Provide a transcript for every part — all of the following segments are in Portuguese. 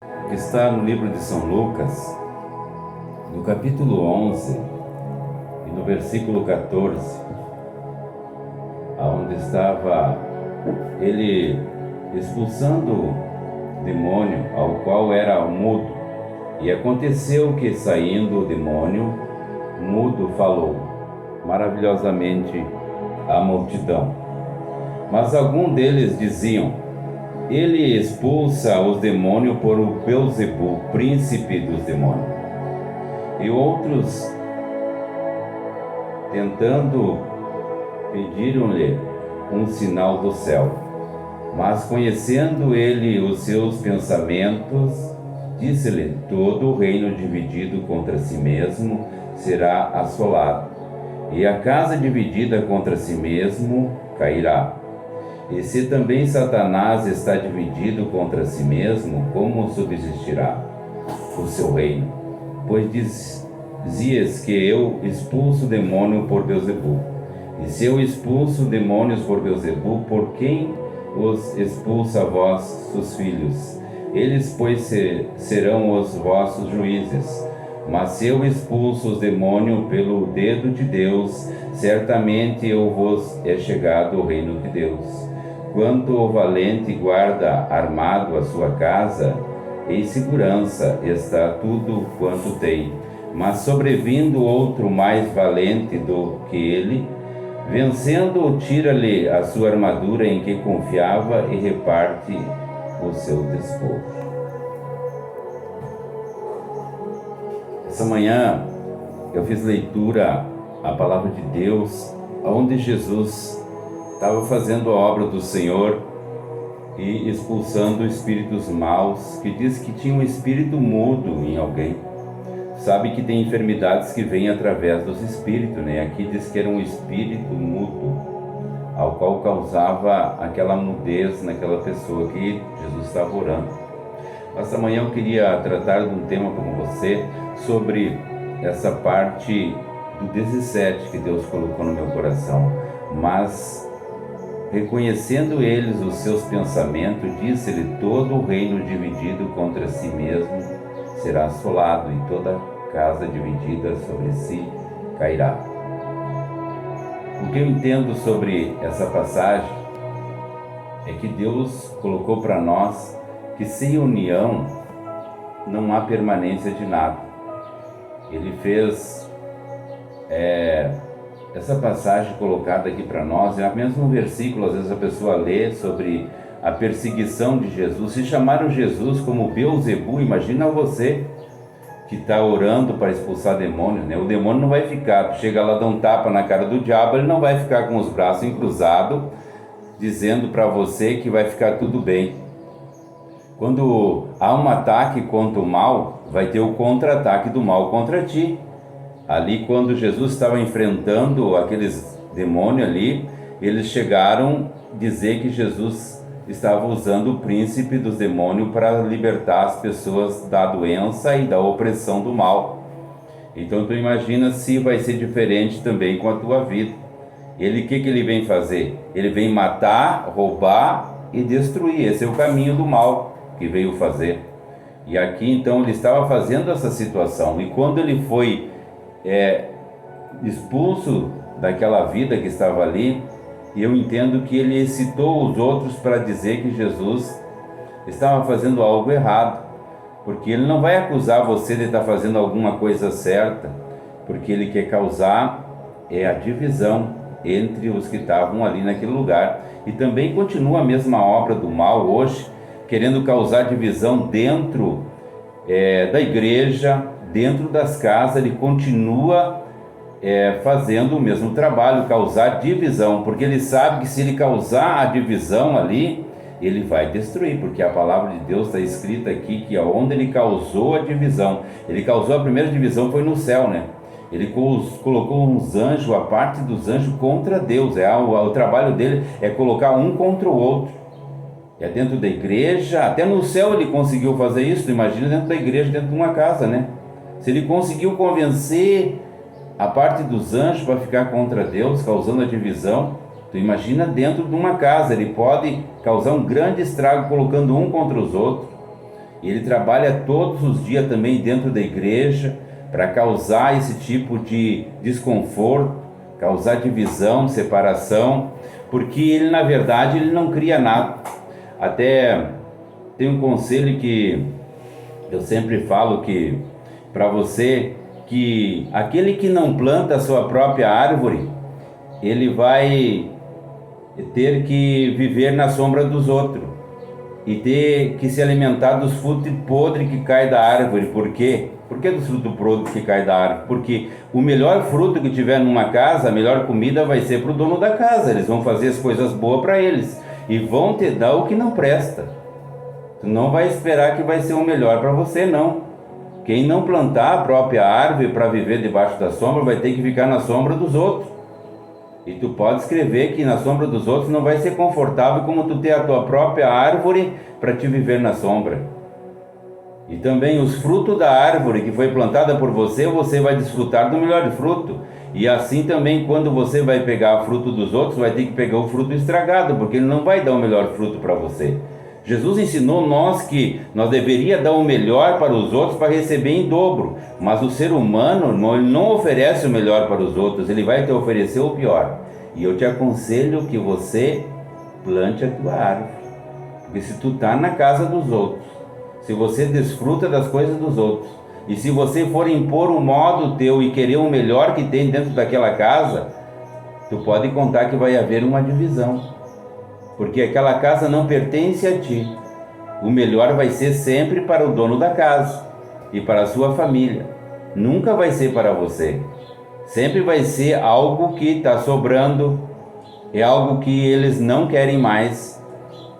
que está no livro de São Lucas, no capítulo 11 e no versículo 14, onde estava ele expulsando o demônio, ao qual era mudo. E aconteceu que, saindo o demônio, mudo falou maravilhosamente à multidão. Mas alguns deles diziam: ele expulsa os demônios por Beelzebul, príncipe dos demônios. E outros, tentando, pediram-lhe um sinal do céu. Mas, conhecendo ele os seus pensamentos, disse-lhe: todo o reino dividido contra si mesmo será assolado, e a casa dividida contra si mesmo cairá. E se também Satanás está dividido contra si mesmo, como subsistirá o seu reino? Pois dizias que eu expulso demônio por Beelzebul. E se eu expulso demônios por Beelzebul, por quem os expulsa vós, seus filhos? Eles, pois, serão os vossos juízes. Mas se eu expulso os demônios pelo dedo de Deus, certamente eu vos é chegado o reino de Deus. Quanto o valente guarda armado a sua casa, em segurança está tudo quanto tem. Mas sobrevindo outro mais valente do que ele, vencendo-o, tira-lhe a sua armadura em que confiava e reparte o seu despojo. Essa manhã eu fiz leitura à palavra de Deus, onde Jesus estava fazendo a obra do Senhor e expulsando espíritos maus, que diz que tinha um espírito mudo em alguém. Sabe que tem enfermidades que vêm através dos espíritos, né? Aqui diz que era um espírito mudo, ao qual causava aquela mudez naquela pessoa que Jesus estava orando. Esta manhã eu queria tratar de um tema com você sobre essa parte do 17 que Deus colocou no meu coração. Mas, reconhecendo eles os seus pensamentos, disse-lhe: todo o reino dividido contra si mesmo será assolado, e toda casa dividida sobre si cairá. O que eu entendo sobre essa passagem é que Deus colocou para nós que sem união não há permanência de nada. Ele fez essa passagem colocada aqui para nós, é apenas um versículo. Às vezes a pessoa lê sobre a perseguição de Jesus. Se chamaram Jesus como Beelzebul, imagina você que está orando para expulsar demônios, né? O demônio não vai ficar, chega lá, dá um tapa na cara do diabo, ele não vai ficar com os braços cruzados, dizendo para você que vai ficar tudo bem. Quando há um ataque contra o mal, vai ter o contra-ataque do mal contra ti. Ali, quando Jesus estava enfrentando aqueles demônios ali, eles chegaram a dizer que Jesus estava usando o príncipe dos demônios para libertar as pessoas da doença e da opressão do mal. Então tu imagina se vai ser diferente também com a tua vida. Ele, o que ele vem fazer? Ele vem matar, roubar e destruir. Esse é o caminho do mal que veio fazer. E aqui então ele estava fazendo essa situação. E quando ele foi expulso daquela vida que estava ali, eu entendo que ele excitou os outros para dizer que Jesus estava fazendo algo errado, porque ele não vai acusar você de estar fazendo alguma coisa certa, porque ele quer causar a divisão entre os que estavam ali naquele lugar. E também continua a mesma obra do mal hoje, querendo causar divisão dentro da igreja, dentro das casas. Ele continua fazendo o mesmo trabalho, causar divisão, porque ele sabe que se ele causar a divisão ali, ele vai destruir, porque a palavra de Deus está escrita aqui que onde ele causou a divisão, ele causou a primeira divisão foi no céu, né? Ele colocou uns anjos, a parte dos anjos contra Deus. O trabalho dele é colocar um contra o outro. Dentro da igreja, até no céu ele conseguiu fazer isso. Imagina dentro da igreja, dentro de uma casa, né? Se ele conseguiu convencer a parte dos anjos para ficar contra Deus, causando a divisão, tu imagina dentro de uma casa. Ele pode causar um grande estrago colocando um contra os outros. Ele trabalha todos os dias também dentro da igreja para causar esse tipo de desconforto, causar divisão, separação, porque ele, na verdade, ele não cria nada. Até tem um conselho que eu sempre falo que para você, que aquele que não planta a sua própria árvore, ele vai ter que viver na sombra dos outros e ter que se alimentar dos frutos podres que caem da árvore. Por quê? Por que dos frutos podres que caem da árvore? Porque o melhor fruto que tiver numa casa, a melhor comida vai ser para o dono da casa. Eles vão fazer as coisas boas para eles e vão te dar o que não presta. Tu não vai esperar que vai ser o melhor para você, não. Quem não plantar a própria árvore para viver debaixo da sombra vai ter que ficar na sombra dos outros. E tu pode escrever que na sombra dos outros não vai ser confortável como tu ter a tua própria árvore para te viver na sombra. E também os frutos da árvore que foi plantada por você, você vai desfrutar do melhor fruto. E assim também quando você vai pegar o fruto dos outros, vai ter que pegar o fruto estragado, porque ele não vai dar o melhor fruto para você. Jesus ensinou nós que nós deveríamos dar o melhor para os outros para receber em dobro, mas o ser humano não oferece o melhor para os outros, ele vai te oferecer o pior. E eu te aconselho que você plante a tua árvore, porque se tu está na casa dos outros, se você desfruta das coisas dos outros, e se você for impor um modo teu e querer o melhor que tem dentro daquela casa, tu pode contar que vai haver uma divisão. Porque aquela casa não pertence a ti. O melhor vai ser sempre para o dono da casa e para a sua família. Nunca vai ser para você. Sempre vai ser algo que está sobrando, é algo que eles não querem mais.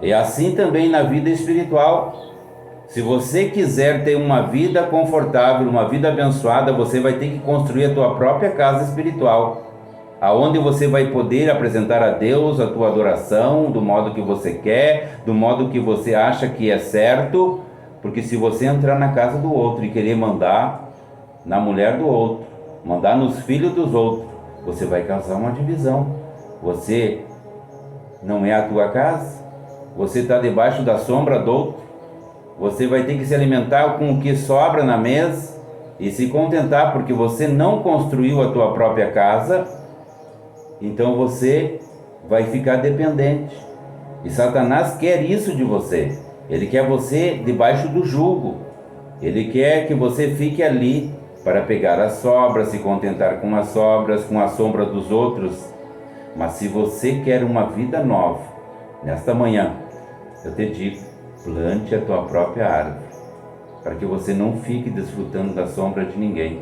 É assim também na vida espiritual. Se você quiser ter uma vida confortável, uma vida abençoada, você vai ter que construir a tua própria casa espiritual, aonde você vai poder apresentar a Deus a tua adoração do modo que você quer, do modo que você acha que é certo, porque se você entrar na casa do outro e querer mandar na mulher do outro, mandar nos filhos dos outros, você vai causar uma divisão. Você não é a tua casa, você está debaixo da sombra do outro, você vai ter que se alimentar com o que sobra na mesa e se contentar porque você não construiu a tua própria casa. Então você vai ficar dependente. E Satanás quer isso de você. Ele quer você debaixo do jugo. Ele quer que você fique ali para pegar as sobras, se contentar com as sobras, com a sombra dos outros. Mas se você quer uma vida nova, nesta manhã, eu te digo, plante a tua própria árvore, para que você não fique desfrutando da sombra de ninguém.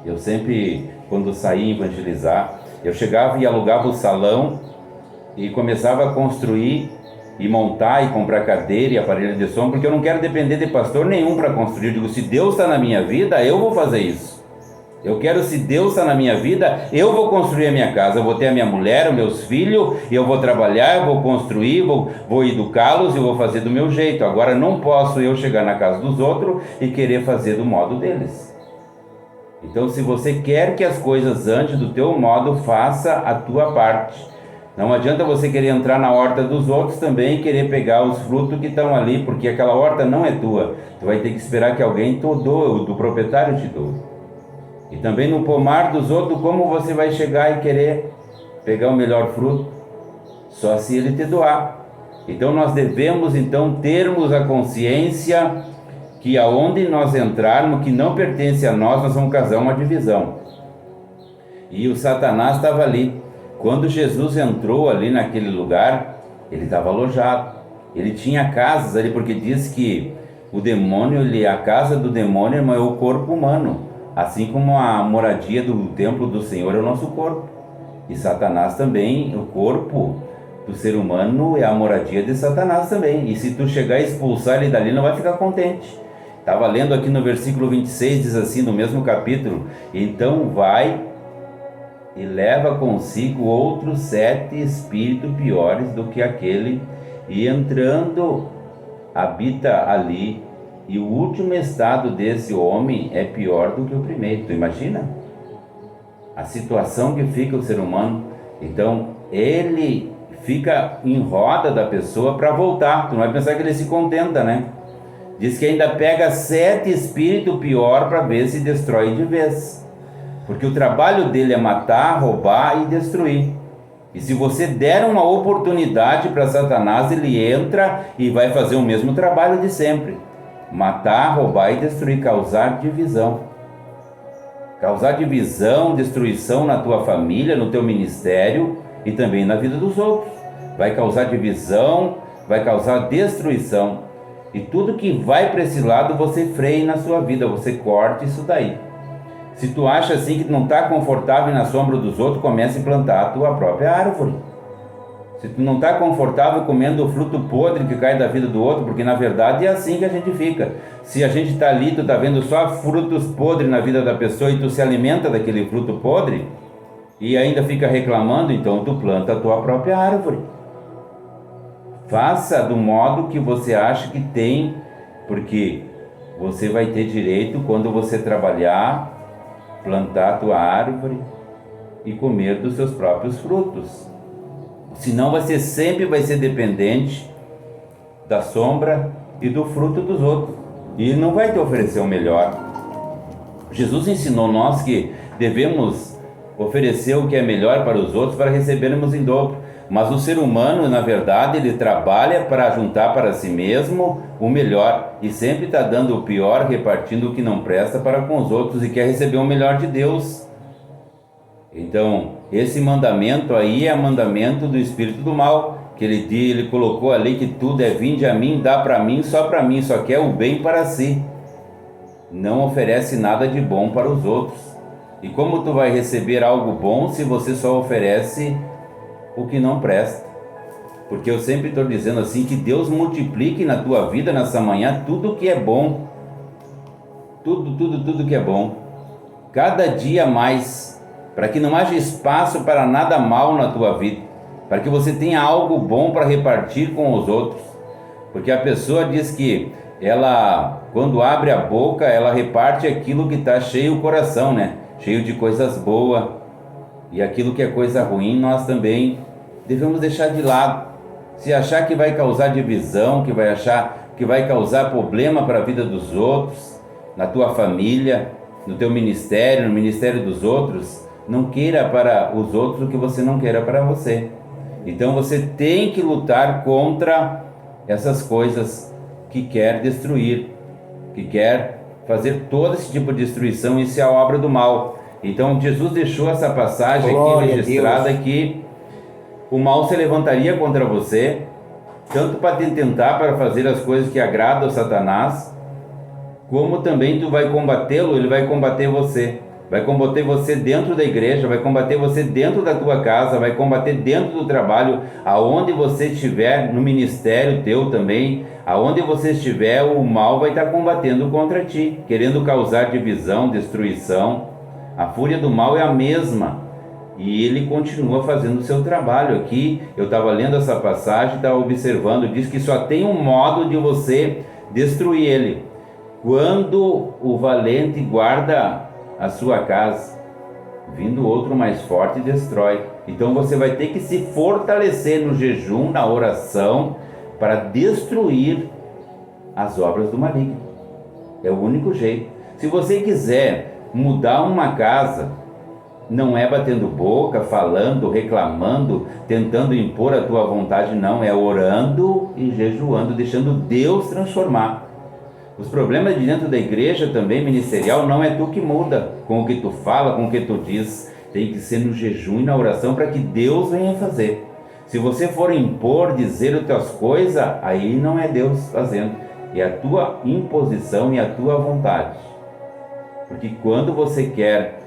Eu sempre, quando saía evangelizar, eu chegava e alugava o salão e começava a construir e montar e comprar cadeira e aparelho de som, porque eu não quero depender de pastor nenhum para construir. Eu digo, se Deus está na minha vida, eu vou fazer isso. Eu quero, se Deus está na minha vida, eu vou construir a minha casa, eu vou ter a minha mulher, os meus filhos, eu vou trabalhar, eu vou construir, vou educá-los e vou fazer do meu jeito. Agora não posso eu chegar na casa dos outros e querer fazer do modo deles. Então, se você quer que as coisas andem do teu modo, faça a tua parte. Não adianta você querer entrar na horta dos outros também e querer pegar os frutos que estão ali, porque aquela horta não é tua. Tu vai ter que esperar que alguém te doe, do proprietário te doe. E também no pomar dos outros, como você vai chegar e querer pegar o melhor fruto? Só se ele te doar. Então nós devemos termos a consciência que aonde nós entrarmos, que não pertence a nós vamos causar uma divisão. E o Satanás estava ali. Quando Jesus entrou ali naquele lugar, ele estava alojado. Ele tinha casas ali, porque diz que o demônio, a casa do demônio é o corpo humano. Assim como a moradia do templo do Senhor é o nosso corpo. E Satanás também, o corpo do ser humano é a moradia de Satanás também. E se tu chegar a expulsar ele dali, não vai ficar contente. Estava lendo aqui no versículo 26, diz assim, no mesmo capítulo: então vai e leva consigo outros 7 espíritos piores do que aquele, e entrando habita ali, e o último estado desse homem é pior do que o primeiro. Tu imagina a situação que fica o ser humano? Então ele fica em roda da pessoa para voltar. Tu não vai pensar que ele se contenta, né? Diz que ainda pega 7 espíritos pior para ver se destrói de vez. Porque o trabalho dele é matar, roubar e destruir. E se você der uma oportunidade para Satanás, ele entra e vai fazer o mesmo trabalho de sempre. Matar, roubar e destruir, causar divisão. Causar divisão, destruição na tua família, no teu ministério e também na vida dos outros. Vai causar divisão, vai causar destruição. E tudo que vai para esse lado você freia na sua vida, você corta isso daí. Se tu acha assim que não está confortável na sombra dos outros, comece a plantar a tua própria árvore. Se tu não está confortável comendo o fruto podre que cai da vida do outro, porque na verdade é assim que a gente fica. Se a gente está ali, tu está vendo só frutos podres na vida da pessoa e tu se alimenta daquele fruto podre e ainda fica reclamando, então tu planta a tua própria árvore. Faça do modo que você acha que tem, porque você vai ter direito, quando você trabalhar, plantar a tua árvore e comer dos seus próprios frutos. Senão você sempre vai ser dependente da sombra e do fruto dos outros e não vai te oferecer o melhor. Jesus ensinou nós que devemos oferecer o que é melhor para os outros para recebermos em dobro. Mas o ser humano, na verdade, ele trabalha para juntar para si mesmo o melhor e sempre está dando o pior, repartindo o que não presta para com os outros e quer receber o melhor de Deus. Então, esse mandamento aí é o mandamento do espírito do mal, que ele colocou ali que tudo é vinde a mim, dá para mim, só quer o bem para si. Não oferece nada de bom para os outros. E como tu vai receber algo bom se você só oferece o que não presta? Porque eu sempre estou dizendo assim, que Deus multiplique na tua vida nessa manhã tudo que é bom. Tudo que é bom. Cada dia mais, para que não haja espaço para nada mal na tua vida, para que você tenha algo bom para repartir com os outros. Porque a pessoa diz que ela, quando abre a boca, ela reparte aquilo que está cheio o coração, né? Cheio de coisas boas. E aquilo que é coisa ruim, nós também devemos deixar de lado. Se achar que vai causar divisão, que vai achar que vai causar problema para a vida dos outros, na tua família, no teu ministério, no ministério dos outros, não queira para os outros o que você não queira para você. Então você tem que lutar contra essas coisas que quer destruir, que quer fazer todo esse tipo de destruição. Isso é a obra do mal. Então Jesus deixou essa passagem aqui registrada, que o mal se levantaria contra você, tanto para te tentar para fazer as coisas que agradam a Satanás, como também tu vai combatê-lo, ele vai combater você. Vai combater você dentro da igreja, vai combater você dentro da tua casa, vai combater dentro do trabalho, aonde você estiver, no ministério teu também, aonde você estiver, o mal vai estar combatendo contra ti, querendo causar divisão, destruição. A fúria do mal é a mesma e ele continua fazendo o seu trabalho. Aqui eu estava lendo essa passagem, estava observando, diz que só tem um modo de você destruir ele: quando o valente guarda a sua casa, vindo outro mais forte destrói. Então você vai ter que se fortalecer no jejum, na oração, para destruir as obras do maligno. É o único jeito. Se você quiser mudar uma casa, não é batendo boca, falando, reclamando, tentando impor a tua vontade, não. É orando e jejuando, deixando Deus transformar. Os problemas de dentro da igreja também, ministerial, não é tu que muda com o que tu fala, com o que tu diz. Tem que ser no jejum e na oração para que Deus venha fazer. Se você for impor, dizer as tuas coisas, aí não é Deus fazendo. É a tua imposição e a tua vontade. Porque quando você quer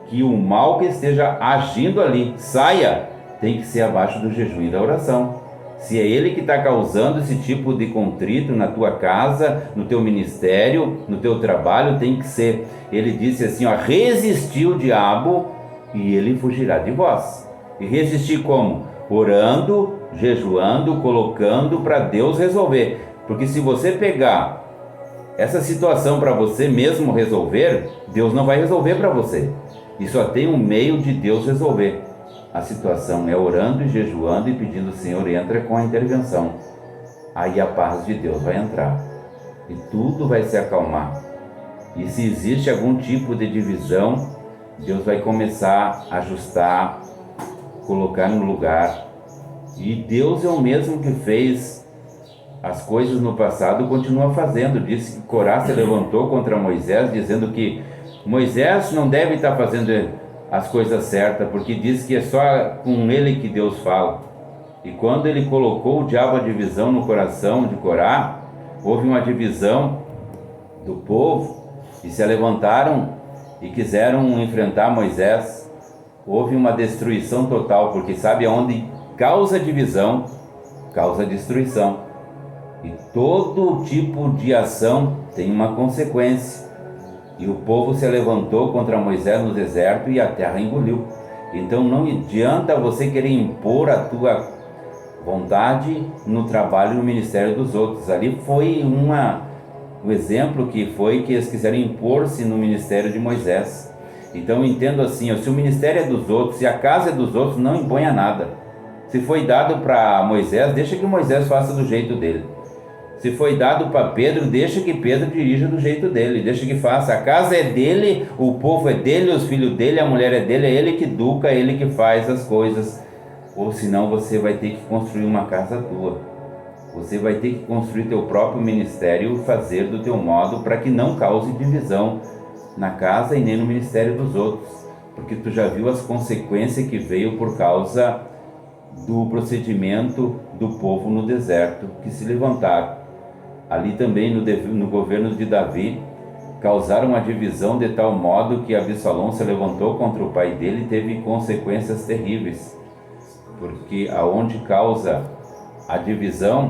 que o mal que esteja agindo ali saia, tem que ser abaixo do jejum e da oração. Se é ele que está causando esse tipo de contrito na tua casa, no teu ministério, no teu trabalho, tem que ser. Ele disse assim, ó: resistir o diabo e ele fugirá de vós. E resistir como? Orando, jejuando, colocando para Deus resolver. Porque se você pegar essa situação para você mesmo resolver, Deus não vai resolver para você. E só tem um meio de Deus resolver a situação, é orando e jejuando e pedindo: Senhor, entra com a intervenção. Aí a paz de Deus vai entrar. e tudo vai se acalmar. E se existe algum tipo de divisão, Deus vai começar a ajustar, colocar no lugar. E Deus é o mesmo que fez as coisas no passado, continua fazendo. Disse que Corá se levantou contra Moisés, dizendo que Moisés não deve estar fazendo as coisas certas, porque diz que é só com ele que Deus fala. E quando ele colocou o diabo a divisão no coração de Corá, houve uma divisão do povo e se levantaram e quiseram enfrentar Moisés. Houve uma destruição total, porque sabe aonde causa divisão, causa destruição. E todo tipo de ação tem uma consequência. E o povo se levantou contra Moisés no deserto e a terra engoliu. Então não adianta você querer impor a tua vontade no trabalho e no ministério dos outros. Ali foi o exemplo que eles quiseram impor-se no ministério de Moisés. Então eu entendo assim, se o ministério é dos outros, se a casa é dos outros, não imponha nada. Se foi dado para Moisés, deixa que Moisés faça do jeito dele. Se foi dado para Pedro, deixa que Pedro dirija do jeito dele, deixa que faça. A casa é dele, o povo é dele, os filhos dele, a mulher é dele, é ele que educa, é ele que faz as coisas. Ou senão você vai ter que construir uma casa tua. Você vai ter que construir teu próprio ministério, fazer do teu modo para que não cause divisão na casa e nem no ministério dos outros. Porque tu já viu as consequências que veio por causa do procedimento do povo no deserto, que se levantaram. Ali também no governo de Davi, causaram uma divisão de tal modo que Absalão se levantou contra o pai dele e teve consequências terríveis. Porque aonde causa a divisão,